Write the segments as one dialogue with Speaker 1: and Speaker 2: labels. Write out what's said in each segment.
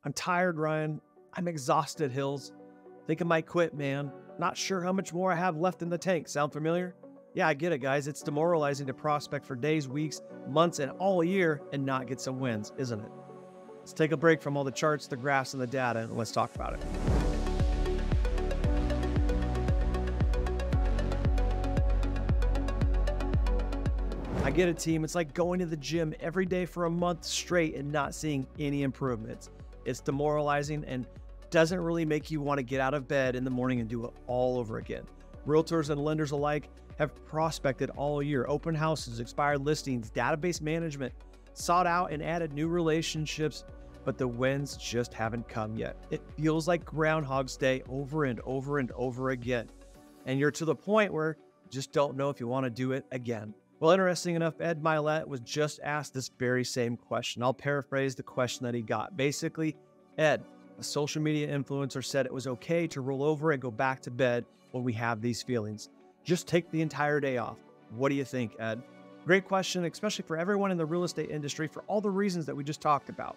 Speaker 1: I'm tired, Ryan. I'm exhausted, Hills. Think I might quit, man. Not sure how much more I have left in the tank. Sound familiar? Yeah, I get it, guys. It's demoralizing to prospect for days, weeks, months, and all year and not get some wins, isn't it? Let's take a break from all the charts, the graphs, and the data, and let's talk about it. I get it, team. It's like going to the gym every day for a month straight and not seeing any improvements. It's demoralizing and doesn't really make you want to get out of bed in the morning and do it all over again. Realtors and lenders alike have prospected all year, open houses, expired listings, database management, sought out and added new relationships, but the wins just haven't come yet. It feels like Groundhog's Day over and over and over again. And you're to the point where you just don't know if you want to do it again. Well, interesting enough, Ed Mylett was just asked this very same question. I'll paraphrase the question that he got. Basically, Ed, a social media influencer, said it was okay to roll over and go back to bed when we have these feelings. Just take the entire day off. What do you think, Ed? Great question, especially for everyone in the real estate industry for all the reasons that we just talked about.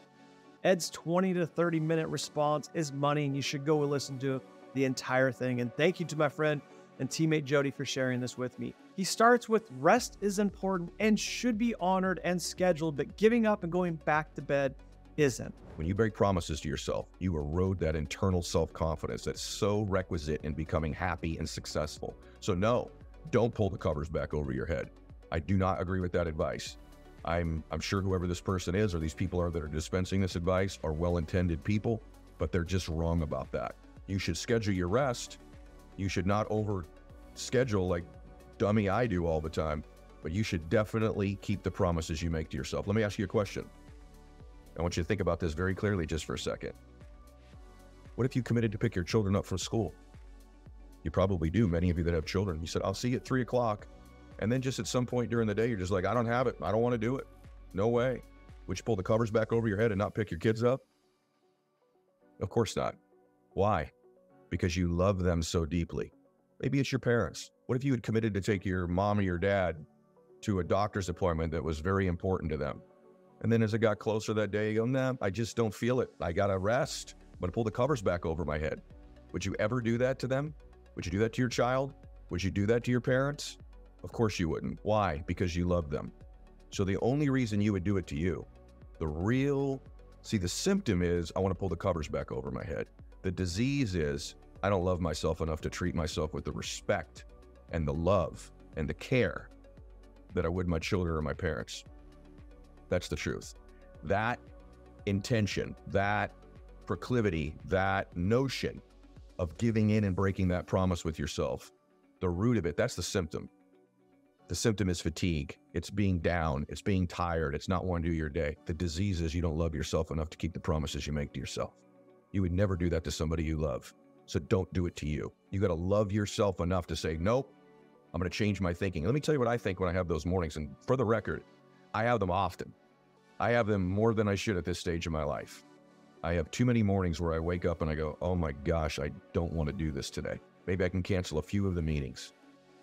Speaker 1: Ed's 20 to 30 minute response is money, and you should go and listen to the entire thing. And thank you to my friend and teammate Jody for sharing this with me. He starts with rest is important and should be honored and scheduled, but giving up and going back to bed isn't.
Speaker 2: When you break promises to yourself, you erode that internal self-confidence that's so requisite in becoming happy and successful. So no, don't pull the covers back over your head. I do not agree with that advice. I'm sure whoever this person is or these people are that are dispensing this advice are well-intended people, but they're just wrong about that. You should schedule your rest. You should not over-schedule like dummy I do all the time, but you should definitely keep the promises you make to yourself. Let me ask you a question. I want you to think about this very clearly just for a second. What if you committed to pick your children up from school? You probably do, many of you that have children. You said, I'll see you at 3 o'clock. And then just at some point during the day, you're just like, I don't have it. I don't want to do it. No way. Would you pull the covers back over your head and not pick your kids up? Of course not. Why? Because you love them so deeply. Maybe it's your parents. What if you had committed to take your mom or your dad to a doctor's appointment that was very important to them? And then as it got closer that day, you go, nah, I just don't feel it. I got to rest. I'm going to pull the covers back over my head. Would you ever do that to them? Would you do that to your child? Would you do that to your parents? Of course you wouldn't. Why? Because you love them. So the only reason you would do it to you, the symptom is, I want to pull the covers back over my head. The disease is, I don't love myself enough to treat myself with the respect and the love and the care that I would my children or my parents. That's the truth. That intention, that proclivity, that notion of giving in and breaking that promise with yourself, the root of it, that's the symptom. The symptom is fatigue. It's being down. It's being tired. It's not wanting to do your day. The disease is you don't love yourself enough to keep the promises you make to yourself. You would never do that to somebody you love. So don't do it to you. You got to love yourself enough to say, nope, I'm going to change my thinking. Let me tell you what I think when I have those mornings. And for the record, I have them often. I have them more than I should at this stage of my life. I have too many mornings where I wake up and I go, oh my gosh, I don't want to do this today. Maybe I can cancel a few of the meetings,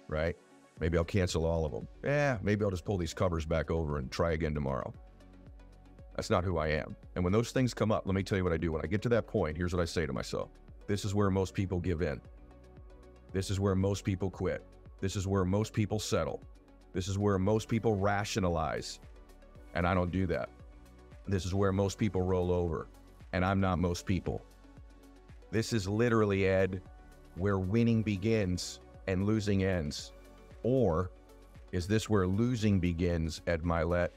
Speaker 2: right? Maybe I'll cancel all of them. Maybe I'll just pull these covers back over and try again tomorrow. That's not who I am. And when those things come up, let me tell you what I do. When I get to that point, here's what I say to myself. This is where most people give in. This is where most people quit. This is where most people settle. This is where most people rationalize. And I don't do that. This is where most people roll over. And I'm not most people. This is literally, Ed, where winning begins and losing ends. Or is this where losing begins, Ed Mylett,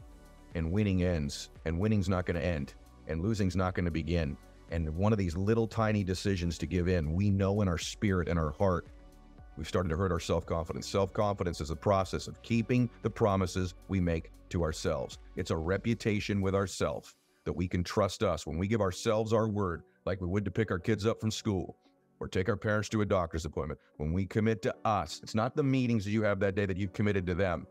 Speaker 2: and winning ends? And winning's not going to end, and losing's not going to begin. And one of these little tiny decisions to give in, we know in our spirit and our heart, we've started to hurt our self-confidence. Self-confidence is a process of keeping the promises we make to ourselves. It's a reputation with ourselves that we can trust us. When we give ourselves our word, like we would to pick our kids up from school, or take our parents to a doctor's appointment, when we commit to us, it's not the meetings that you have that day that you've committed to them.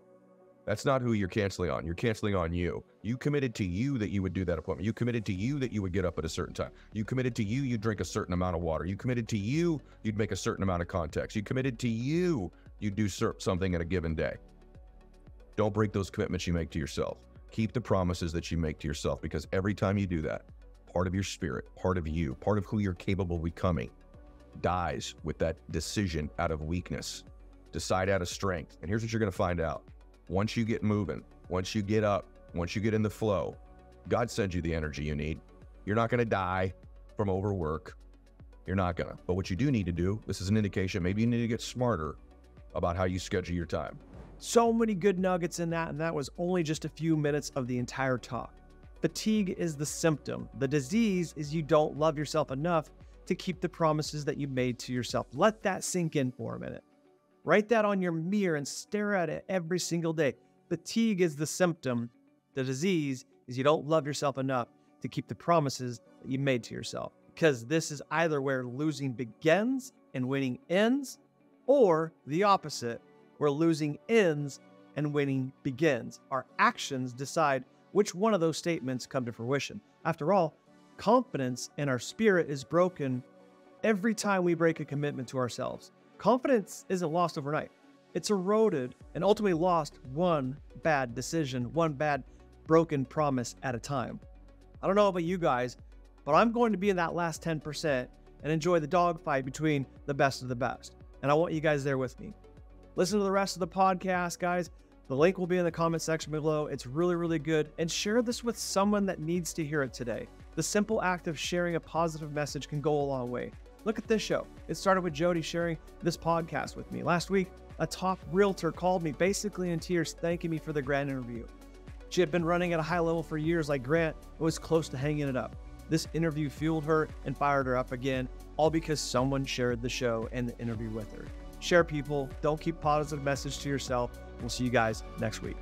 Speaker 2: That's not who you're canceling on. You're canceling on you. You committed to you that you would do that appointment. You committed to you that you would get up at a certain time. You committed to you you'd drink a certain amount of water. You committed to you you'd make a certain amount of contacts. You committed to you you'd do something in a given day. Don't break those commitments you make to yourself. Keep the promises that you make to yourself, because every time you do that, part of your spirit, part of you, part of who you're capable of becoming, dies with that decision out of weakness. Decide out of strength. And here's what you're going to find out. Once you get moving, once you get up, once you get in the flow, God sends you the energy you need. You're not going to die from overwork. You're not going to. But what you do need to do, this is an indication, maybe you need to get smarter about how you schedule your time.
Speaker 1: So many good nuggets in that, and that was only just a few minutes of the entire talk. Fatigue is the symptom. The disease is you don't love yourself enough to keep the promises that you made to yourself. Let that sink in for a minute. Write that on your mirror and stare at it every single day. Fatigue is the symptom. The disease is you don't love yourself enough to keep the promises that you made to yourself. Because this is either where losing begins and winning ends, or the opposite, where losing ends and winning begins. Our actions decide which one of those statements come to fruition. After all, confidence in our spirit is broken every time we break a commitment to ourselves. Confidence isn't lost overnight. It's eroded and ultimately lost one bad decision, one bad broken promise at a time. I don't know about you guys, but I'm going to be in that last 10% and enjoy the dogfight between the best of the best. And I want you guys there with me. Listen to the rest of the podcast, guys. The link will be in the comment section below. It's really, really good. And share this with someone that needs to hear it today. The simple act of sharing a positive message can go a long way. Look at this show. It started with Jody sharing this podcast with me. Last week, a top realtor called me basically in tears, thanking me for the grand interview. She had been running at a high level for years like Grant, but was close to hanging it up. This interview fueled her and fired her up again, all because someone shared the show and the interview with her. Share, people. Don't keep positive message to yourself. We'll see you guys next week.